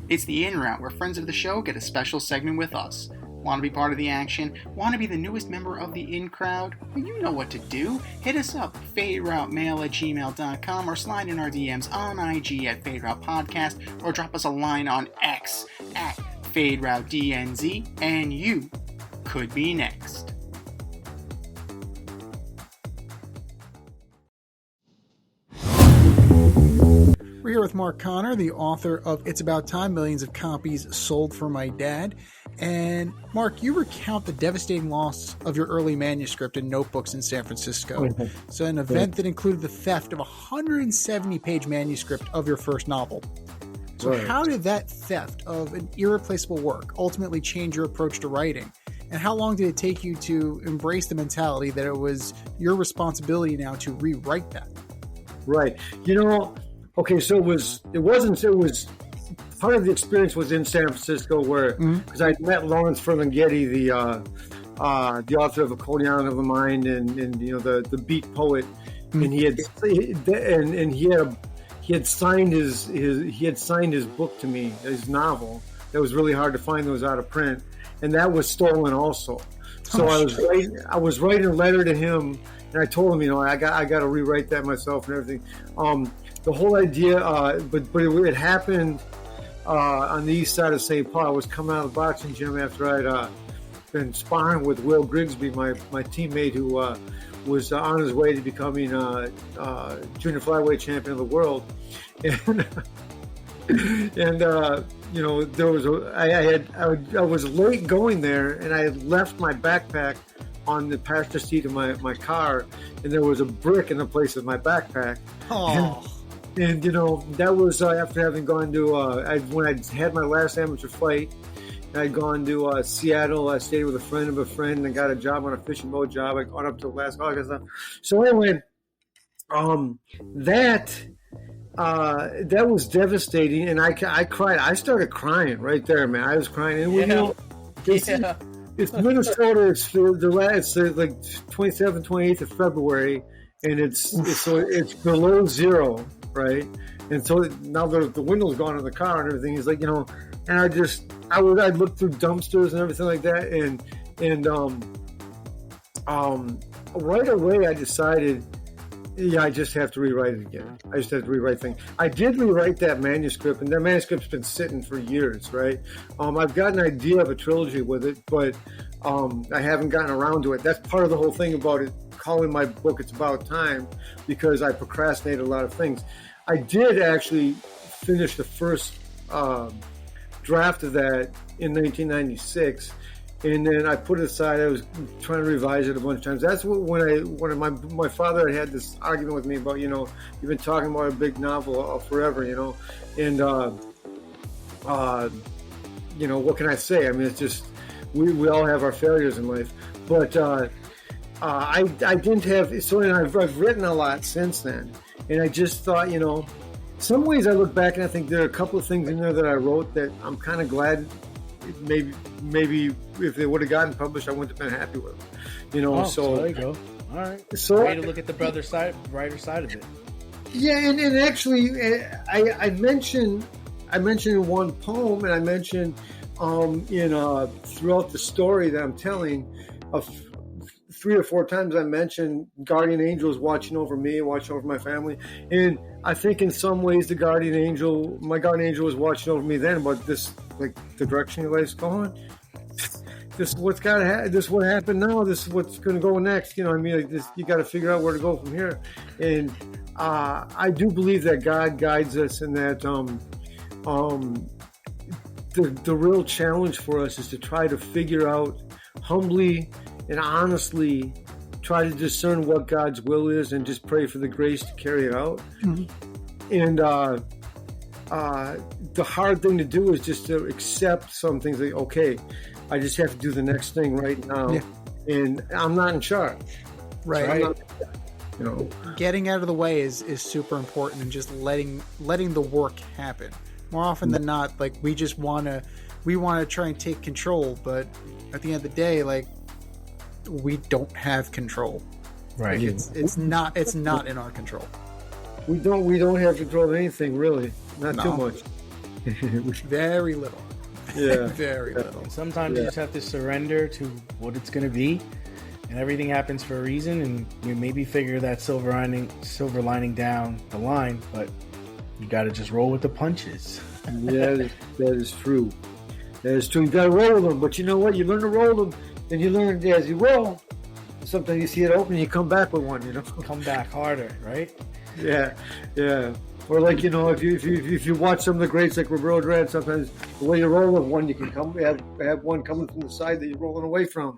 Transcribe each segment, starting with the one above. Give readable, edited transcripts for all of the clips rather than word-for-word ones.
It's the In Route, where friends of the show get a special segment with us. Want to be part of the action? Want to be the newest member of the In Crowd? Well, you know what to do. Hit us up, faderoutemail@gmail.com, or slide in our DMs on IG at FadeRoutePodcast, or drop us a line on X at FadeRouteDNZ, and you could be next. We're here with Mark Connor, the author of It's About Time, Millions of Copies Sold for My Dad. And Mark, you recount the devastating loss of your early manuscript and notebooks in San Francisco. So an event that included the theft of a 170-page manuscript of your first novel. So how did that theft of an irreplaceable work ultimately change your approach to writing? And how long did it take you to embrace the mentality that it was your responsibility now to rewrite that? Right. Okay, so it was part of the experience was in San Francisco where, because I met Lawrence Ferlinghetti, the author of A Cold Yarn of the Mind and the beat poet, and he had signed his book to me, his novel. That was really hard to find. That was out of print, and that was stolen also. So I was writing a letter to him, and I told him, I got to rewrite that myself and everything. The whole idea, but it happened on the east side of St. Paul. I was coming out of the boxing gym after I'd been sparring with Will Grigsby, my teammate who was on his way to becoming junior flyweight champion of the world. And there was I was late going there, and I had left my backpack on the passenger seat of my car, and there was a brick in the place of my backpack. And that was after having gone to when I had my last amateur fight. I'd gone to Seattle. I stayed with a friend of a friend and got a job on a fishing boat job. I'd gone up to Alaska, all that stuff. So anyway, that was devastating, and I cried. I started crying right there, man. I was crying, and it's Minnesota. It's like 27th, 28th of February, and it's below zero. Right, and so now the window's gone in the car and everything. He's like, and I'd look through dumpsters and everything like that, and right away I decided, I just have to rewrite it again. I just have to rewrite things. I did rewrite that manuscript, and that manuscript's been sitting for years. Right, I've got an idea of a trilogy with it, but I haven't gotten around to it. That's part of the whole thing about it. Calling my book It's About Time, because I procrastinated a lot of things. I did actually finish the first draft of that in 1996, and then I put it aside. I was trying to revise it a bunch of times. That's when my father had this argument with me about, you've been talking about a big novel forever, and what can I say? I mean, it's just we all have our failures in life, but I didn't have, so I've written a lot since then, and I just thought, some ways I look back and I think there are a couple of things in there that I wrote that I'm kind of glad maybe if they would have gotten published, I wouldn't have been happy with them, so there you go. All right. So way to look at the writer side of it. Yeah, and actually, I mentioned in one poem, and I mentioned throughout the story that I'm telling, 3 or 4 times I mentioned guardian angels watching over me, watching over my family, and I think in some ways my guardian angel was watching over me then. But this, like the direction your life's going, this is what's got to happen. This is what happened now. This is what's going to go next. Like this, you got to figure out where to go from here. And I do believe that God guides us, and that the real challenge for us is to try to figure out humbly and honestly, try to discern what God's will is, and just pray for the grace to carry it out. And the hard thing to do is just to accept some things, like, okay, I just have to do the next thing right now, and I'm not in charge. Right. So getting out of the way is super important, and just letting the work happen. More often than not, like we want to try and take control, but at the end of the day, like, we don't have control. Right. Like it's not in our control. We don't have control of anything, really. Not too much. Very little. Yeah. Very little. And sometimes you just have to surrender to what it's going to be, and everything happens for a reason, and you maybe figure that silver lining down the line, but you got to just roll with the punches. Yeah, that is true. That is true. You got to roll with them, but you know what? You learn to roll them, and you learn as you roll. Sometimes you see it open, you come back with one. Come back harder, right? Yeah. Or like if you watch some of the greats like Roberto Duran, sometimes the way you roll with one, you can have one coming from the side that you're rolling away from.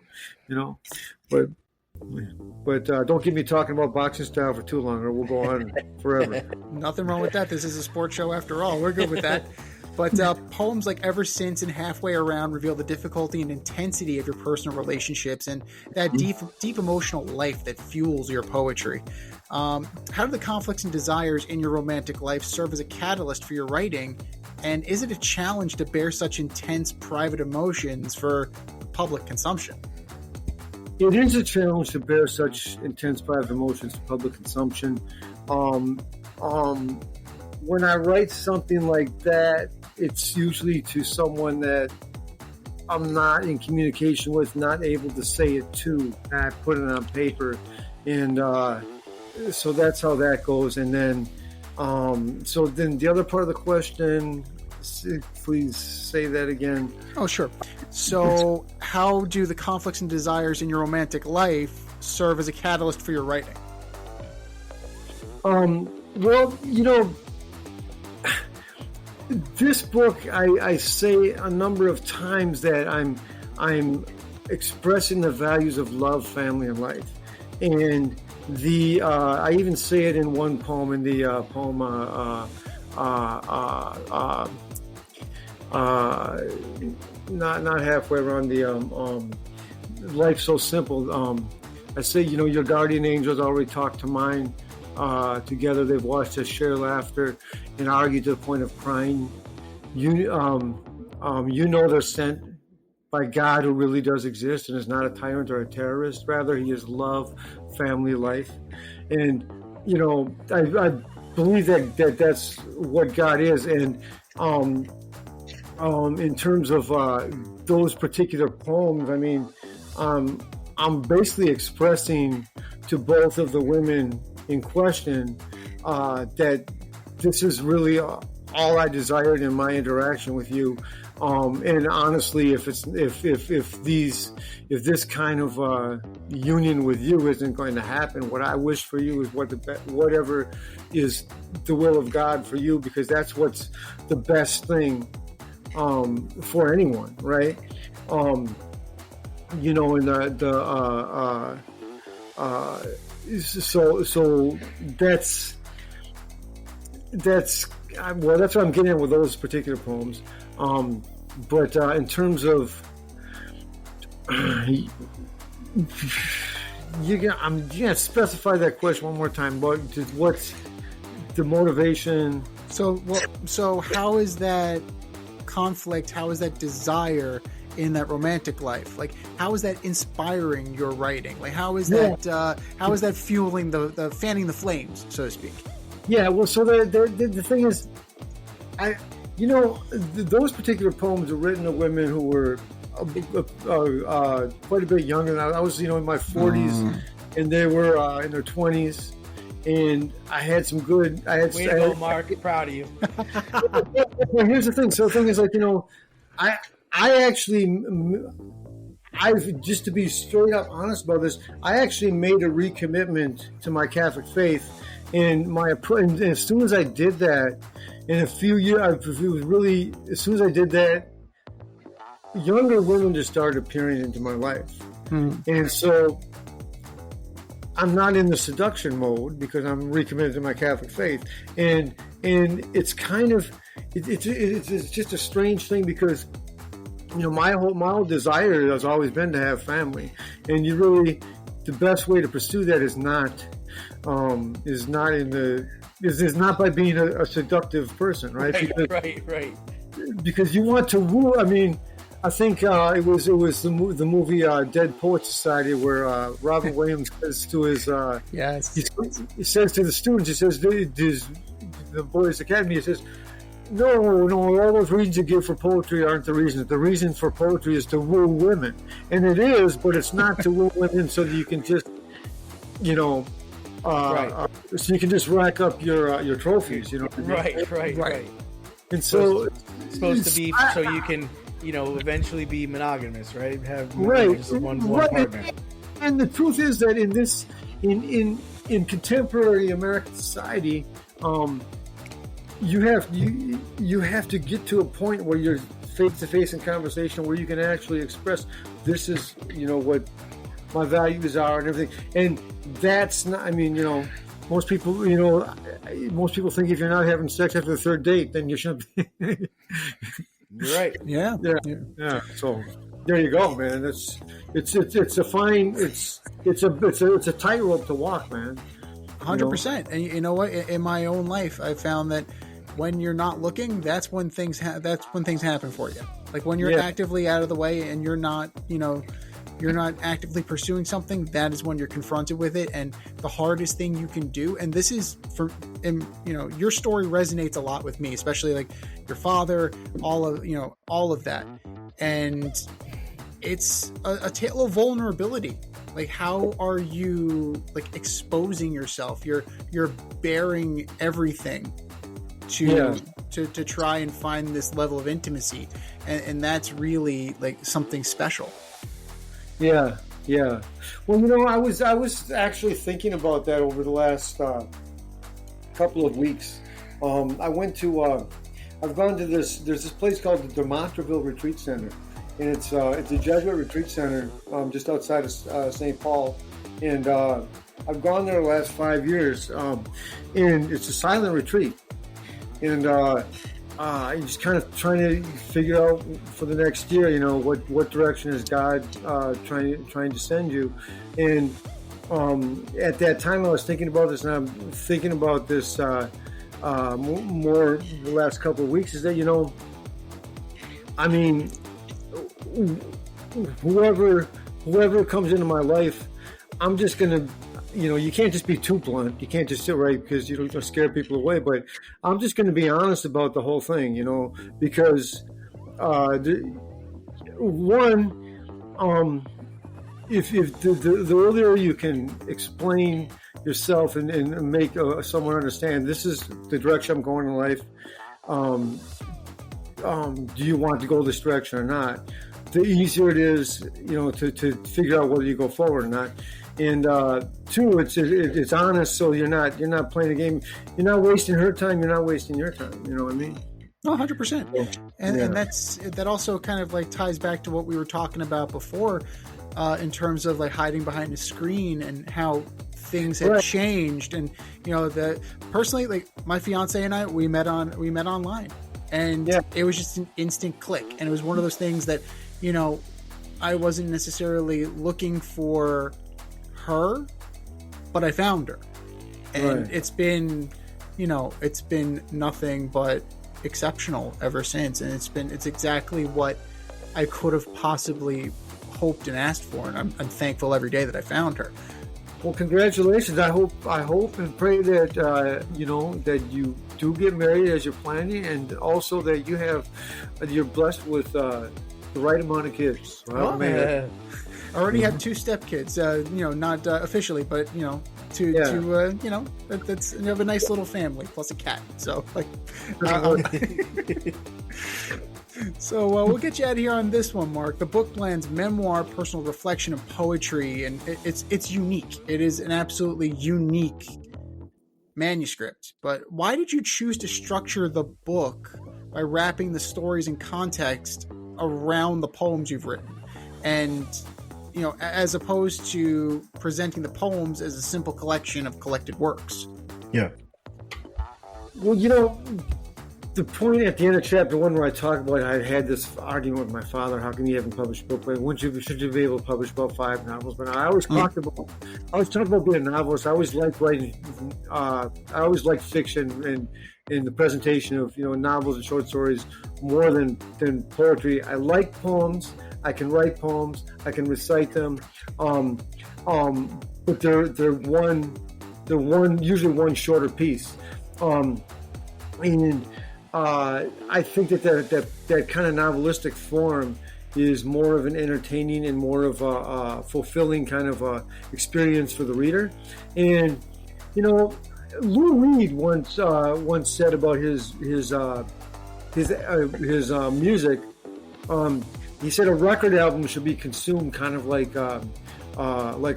But don't get me talking about boxing style for too long, or we'll go on forever. Nothing wrong with that. This is a sports show after all. We're good with that. But poems like Ever Since and Halfway Around reveal the difficulty and intensity of your personal relationships and that deep emotional life that fuels your poetry. How do the conflicts and desires in your romantic life serve as a catalyst for your writing? And is it a challenge to bear such intense private emotions for public consumption? It is a challenge to bear such intense private emotions for public consumption. When I write something like that, it's usually to someone that I'm not in communication with, not able to say it to. And I put it on paper, and so that's how that goes. And then, so then the other part of the question, please say that again. Oh, sure. So how do the conflicts and desires in your romantic life serve as a catalyst for your writing? Well, this book, I say a number of times that I'm expressing the values of love, family, and life. And I even say it in one poem, in the poem not halfway around, the Life So Simple. I say, your guardian angels already talked to mine. Together they've watched us share laughter and argue to the point of crying. They're sent by God, who really does exist and is not a tyrant or a terrorist. Rather, he is love, family, life. And, I believe that's what God is. And in terms of those particular poems, I mean, I'm basically expressing to both of the women in question that this is really all I desired in my interaction with you, and honestly, if this kind of union with you isn't going to happen, what I wish for you is whatever is the will of God for you, because that's what's the best thing for anyone, right? So that's what I'm getting at with those particular poems. But in terms of I'm gonna specify that question one more time. What's the motivation? So how is that conflict? How is that desire in that romantic life? Like, how is that inspiring your writing? Like, how is that fueling the fanning the flames, so to speak? Yeah, well, so the thing is, those particular poems are written to women who were quite a bit younger than I was. In my 40s, and they were in their 20s, and I had some good. Way to go, Mark. Proud of you. Well, here's the thing. So the thing is, I've just to be straight up honest about this, I actually made a recommitment to my Catholic faith, and as soon as I did that, in a few years, as soon as I did that, younger women just started appearing into my life, and so I'm not in the seduction mode because I'm recommitted to my Catholic faith, and it's kind of it's just a strange thing because. My whole desire has always been to have family, and the best way to pursue that is not by being a seductive person, right? Right. Because you want to woo. I mean, I think it was the movie Dead Poets Society where Robin Williams says to his yes, he says to the students, he says the Boys Academy, he says, No, all those reasons you give for poetry aren't the reasons. The reason for poetry is to woo women. And it is, but it's not to woo women so that you can just, Right. so you can just rack up your trophies, Right. And so It's supposed to be so you can, eventually be monogamous, right? Have just one partner. And the truth is that in contemporary American society, you have to get to a point where you're face to face in conversation where you can actually express, this is what my values are and everything. And that's not, most people think if you're not having sex after the third date, then you shouldn't be. You're right. Yeah. So there you go, man. It's a tightrope to walk, man. 100%. And you know what? In my own life, I found that when you're not looking, that's when things happen for you. Like when you're actively out of the way and you're not actively pursuing something, that is when you're confronted with it. And the hardest thing you can do, and this is your story resonates a lot with me, especially like your father, all of that. And it's a tale of vulnerability. Like, how are you exposing yourself? You're bearing everything to try and find this level of intimacy. And that's really something special. Yeah. Well, I was actually thinking about that over the last couple of weeks. I've gone to there's this place called the Demontreville Retreat Center, and it's a Jesuit retreat center just outside of St. Paul, and I've gone there the last 5 years, and it's a silent retreat, and I'm just kind of trying to figure out for the next year, what direction is God trying to send you. And at that time, I was thinking about this, and I'm thinking about this more the last couple of weeks. Is that whoever comes into my life, I'm just gonna. You can't just be too blunt. You can't just sit right because you don't scare people away. But I'm just going to be honest about the whole thing, because if the earlier you can explain yourself and make someone understand, this is the direction I'm going in life. Do you want to go this direction or not? The easier it is, to figure out whether you go forward or not. And two, it's honest, so you're not playing a game. You're not wasting her time. You're not wasting your time. You know what I mean? No, 100%. And that also kind of ties back to what we were talking about before, in terms of hiding behind a screen and how things have changed. And personally, my fiance and I, we met online, and it was just an instant click. And it was one of those things that I wasn't necessarily looking for her, but I found her, and it's been nothing but exceptional ever since. And it's exactly what I could have possibly hoped and asked for, and I'm thankful every day that I found her. Well, congratulations. I hope and pray that that you do get married as you're planning, and also that you're blessed with the right amount of kids. Well, I already have 2 stepkids, not officially, but that's you have a nice little family plus a cat. So so we'll get you out of here on this one, Mark. The book blends memoir, personal reflection, and poetry, and it's unique. It is an absolutely unique manuscript. But why did you choose to structure the book by wrapping the stories and context around the poems you've written, and as opposed to presenting the poems as a simple collection of collected works? Yeah. Well, the point at the end of chapter 1 where I talk about I had this argument with my father, how come you haven't published a book? Should you be able to publish about 5 novels? But I always talked about being a novelist. I always liked writing. I always liked fiction and the presentation of novels and short stories more than poetry. I like poems. I can write poems. I can recite them. But they're usually one shorter piece. And I think that kind of novelistic form is more of an entertaining and more of a fulfilling kind of experience for the reader. And Lou Reed once said about his music. He said a record album should be consumed kind of like a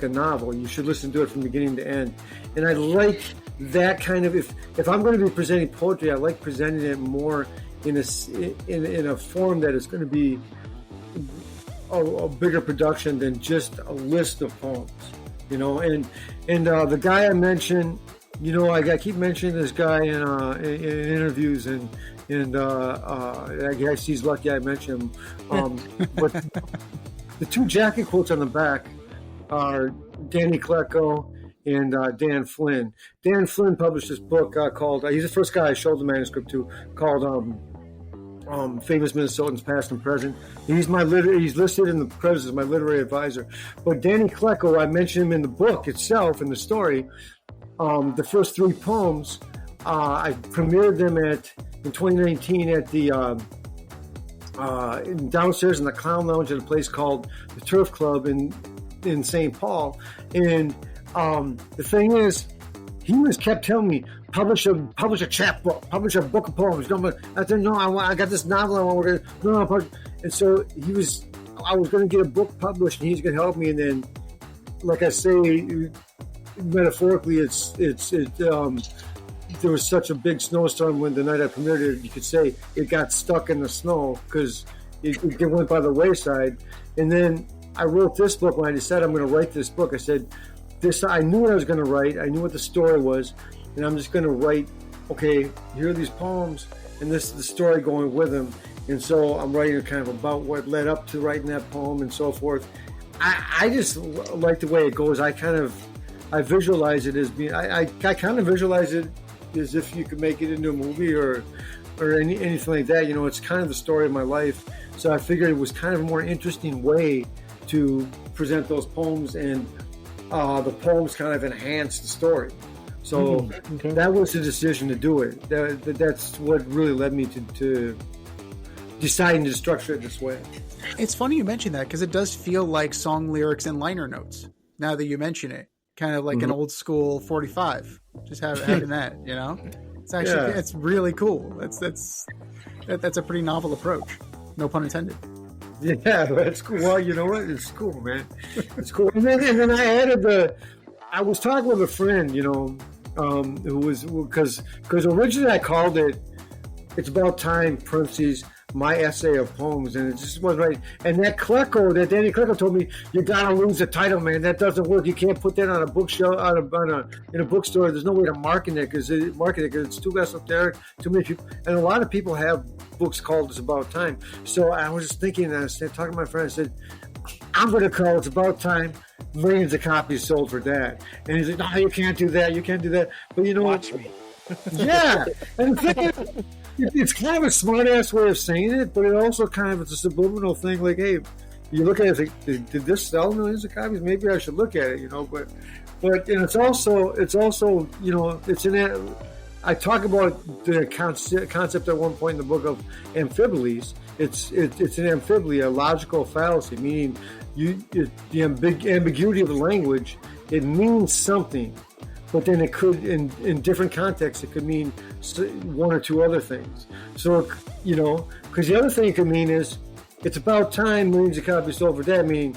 novel. You should listen to it from beginning to end. And I like that kind of, if I'm going to be presenting poetry, I like presenting it more in a form that is going to be a bigger production than just a list of poems. And the guy I mentioned, I keep mentioning this guy in interviews, and I guess he's lucky I mentioned him. But the two jacket quotes on the back are Danny Klecko and Dan Flynn. Dan Flynn published this book called, he's the first guy I showed the manuscript to, called Famous Minnesotans Past and Present. He's listed in the credits as my literary advisor. But Danny Klecko, I mentioned him in the book itself, in the story. The first three poems, I premiered them in 2019 at the downstairs in the Clown Lounge at a place called the Turf Club in St. Paul. And the thing is, he kept telling me, publish a chapbook, publish a book of poems. I said, no, I got this novel I want to, no. And so I was going to get a book published, and he's going to help me. And then, like I say, metaphorically, there was such a big snowstorm when the night I premiered it, you could say it got stuck in the snow because it went by the wayside. And then I wrote this book. When I decided I'm going to write this book, I said, I knew what I was going to write. I knew what the story was. And I'm just going to write, okay, here are these poems, and this is the story going with them. And so I'm writing kind of about what led up to writing that poem and so forth. I just like the way it goes. I visualize it as being, I kind of visualize it as if you could make it into a movie or anything like that. It's kind of the story of my life. So I figured it was kind of a more interesting way to present those poems, and the poems kind of enhance the story. So that was the decision to do it. That's what really led me to deciding to structure it this way. It's funny you mention that, because it does feel like song lyrics and liner notes, now that you mention it. Kind of like an old school 45. Just having that, It's actually, It's really cool. That's a pretty novel approach. No pun intended. Yeah, that's cool. Well, you know what? It's cool, man. It's cool. And then I added I was talking with a friend, who was, because originally I called it, It's About Time, parentheses, my essay of poems, and it just wasn't right. And that Danny Klecko told me, you gotta lose the title, man. That doesn't work. You can't put that on a bookshelf, in a bookstore. There's no way to market it because it's too esoteric. Too many people, and a lot of people have books called It's About Time. So I was just thinking, and I was talking to my friend. I said, I'm going to call It's About Time. Millions of copies sold for that. And he said, no, you can't do that. You can't do that. But watch me. Yeah. And the thing is, it's kind of a smart-ass way of saying it, but it also kind of, it's a subliminal thing. Like, hey, you look at it, like, did this sell millions of copies? Maybe I should look at it, But and it's also, it's in that. I talk about the concept at one point in the book of amphiboles. It's an amphibole, a logical fallacy, meaning the ambiguity of the language. It means something, but then it could, in different contexts, it could mean one or two other things. So, because the other thing it could mean is, it's about time, millions of copies sold for that, meaning,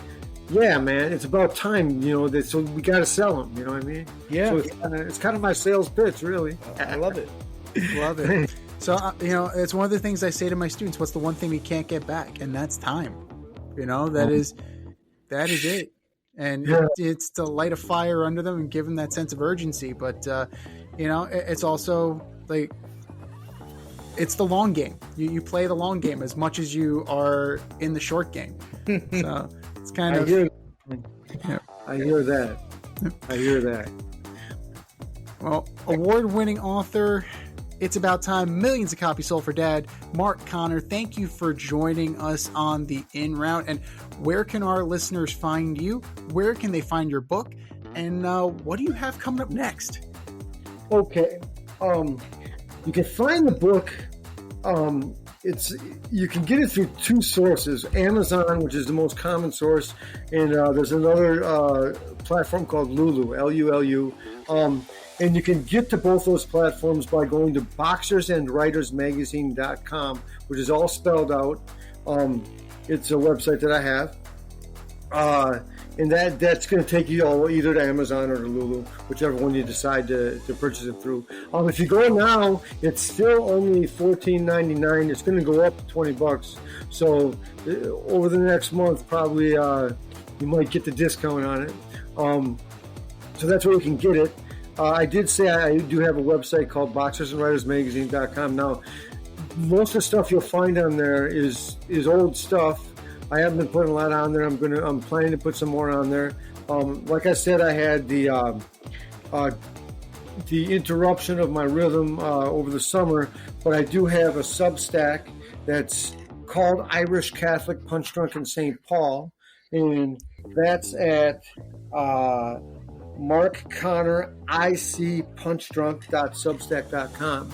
yeah, man, it's about time, so we got to sell them, you know what I mean? Yeah. So it's kind of my sales pitch, really. I love it. Love it. So, it's one of the things I say to my students, what's the one thing we can't get back? And that's time. That is it. And it's to light a fire under them and give them that sense of urgency. But, it's also like, it's the long game. You play the long game as much as you are in the short game. So it's kind of... I hear that. I hear that. Well, award-winning author, It's About Time, millions of copies sold for Dad, Mark Connor, thank you for joining us on the In Route. And where can our listeners find you? Where can they find your book? And what do you have coming up next? Okay. You can find the book you can get it through two sources: Amazon, which is the most common source, and there's another platform called Lulu, Lulu. And you can get to both those platforms by going to boxersandwritersmagazine.com, which is all spelled out. It's a website that I have. And that's going to take you all either to Amazon or to Lulu, whichever one you decide to purchase it through. If you go now, it's still only $14.99. It's going to go up to $20. So over the next month, probably you might get the discount on it. So that's where you can get it. I did say I do have a website called boxersandwritersmagazine.com. Now, most of the stuff you'll find on there is old stuff. I haven't been putting a lot on there. I'm planning to put some more on there. Like I said, I had the interruption of my rhythm over the summer, but I do have a Substack that's called Irish Catholic Punch Drunk in St. Paul, and that's at Mark Connor ICpunchdrunk.substack.com.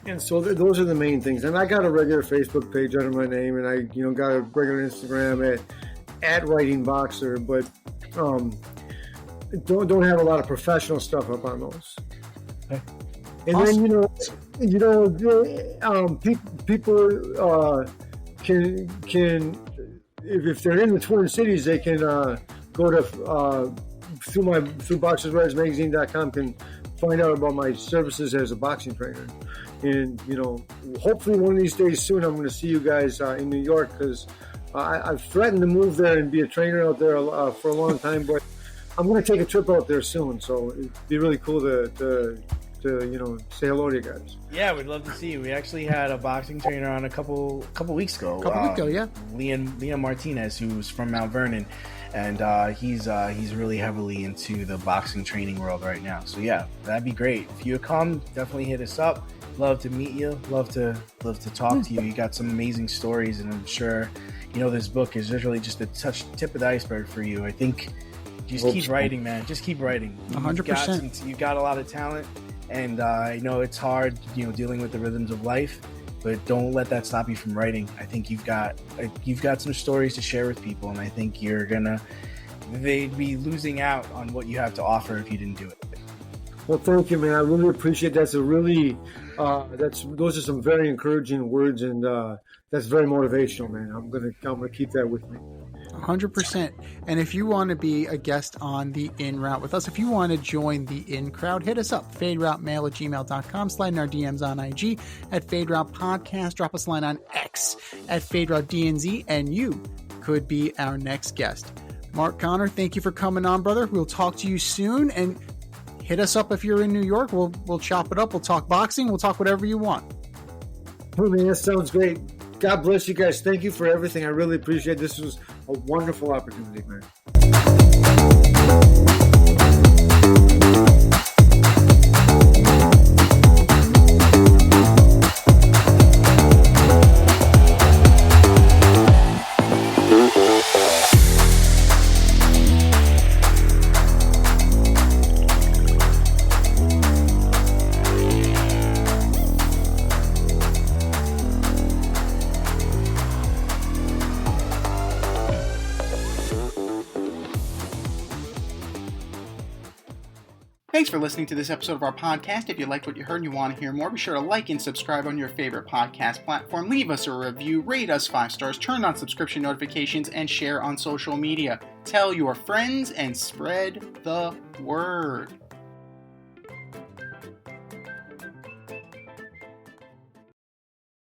And so those are the main things. And I got a regular Facebook page under my name, and I got a regular Instagram at Writing Boxer, but don't have a lot of professional stuff up on those. Okay. And awesome. Then people can if they're in the Twin Cities, they can go to through boxerswritersmagazine.com can find out about my services as a boxing trainer. And, hopefully one of these days soon I'm going to see you guys in New York, because I've threatened to move there and be a trainer out there for a long time, but I'm going to take a trip out there soon. So it'd be really cool to say hello to you guys. Yeah, we'd love to see you. We actually had a boxing trainer on a couple weeks ago. Yeah. Liam Martinez, who's from Mount Vernon. And he's really heavily into the boxing training world right now. So yeah, that'd be great. If you come, definitely hit us up. Love to meet you. Love to talk to you. You got some amazing stories, and I'm sure this book is really just the tip of the iceberg for you. I think just keep writing, man. Just keep writing. 100%. You've got a lot of talent, and I know it's hard, dealing with the rhythms of life. But don't let that stop you from writing. I think you've got some stories to share with people, and I think they'd be losing out on what you have to offer if you didn't do it. Well, thank you, man. I really appreciate that. Those are some very encouraging words, and that's very motivational, man. I'm gonna keep that with me. 100%. And if you want to be a guest on the In Route with us, if you want to join the In Crowd, hit us up, faderoutemail@gmail.com, slide in our DMs on IG at Faderoute Podcast, drop us a line on X at FadeRouteDNZ, and you could be our next guest. Mark Connor, thank you for coming on, brother. We'll talk to you soon, and hit us up if you're in New York. We'll chop it up. We'll talk boxing. We'll talk whatever you want. Oh, man, that sounds great. God bless you guys. Thank you for everything. I really appreciate it. This was a wonderful opportunity, man. Thanks for listening to this episode of our podcast. If you liked what you heard and you want to hear more, be sure to like and subscribe on your favorite podcast platform. Leave us a review, rate us 5 stars, turn on subscription notifications, and share on social media. Tell your friends and spread the word.